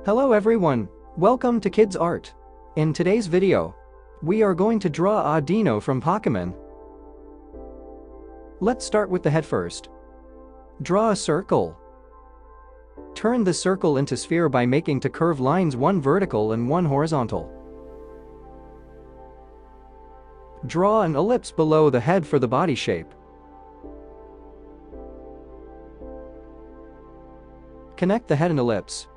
Hello everyone, welcome to Kidz Art. In today's video, we are going to draw Audino from Pokemon. Let's start with the head first. Draw a circle. Turn the circle into sphere by making two curved lines, one vertical and one horizontal. Draw an ellipse below the head for the body shape. Connect the head and ellipse.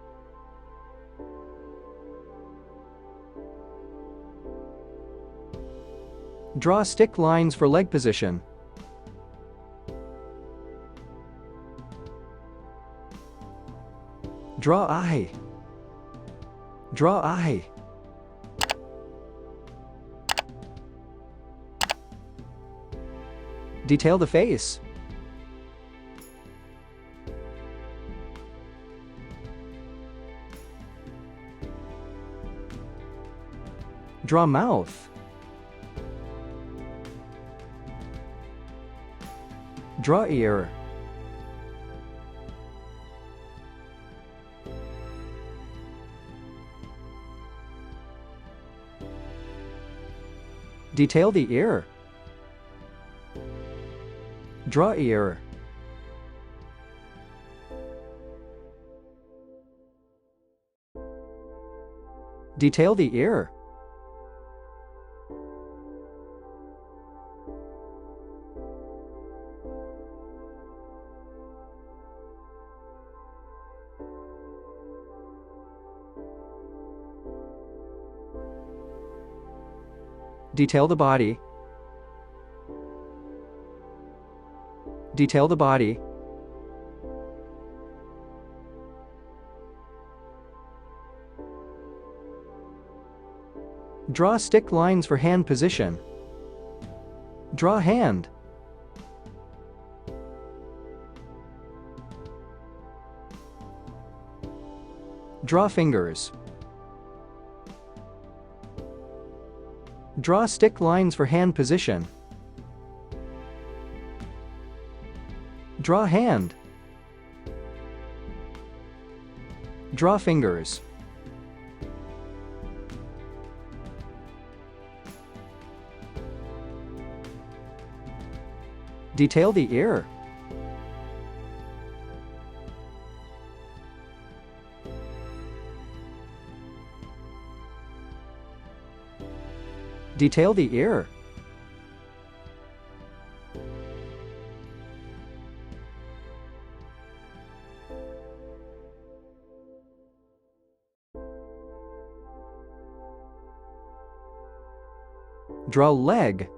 Draw stick lines for leg position. Draw eye. Draw eye. Detail the face. Draw mouth. Draw ear. Detail the ear. Draw ear. Detail the ear. Detail the body. Detail the body. Draw stick lines for hand position. Draw hand. Draw fingers. Draw stick lines for hand position. Draw hand. Draw fingers. Detail the ear. Detail the ear. Draw leg.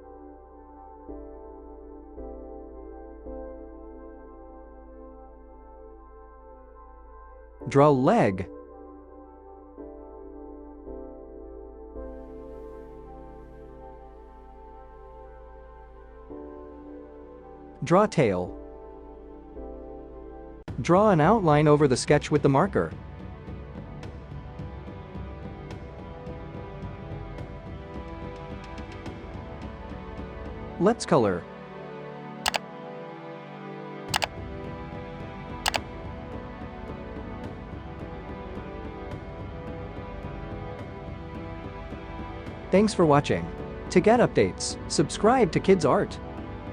Draw leg. Draw tail. Draw an outline over the sketch with the marker. Let's color. Thanks for watching. To get updates, subscribe to Kidz Art.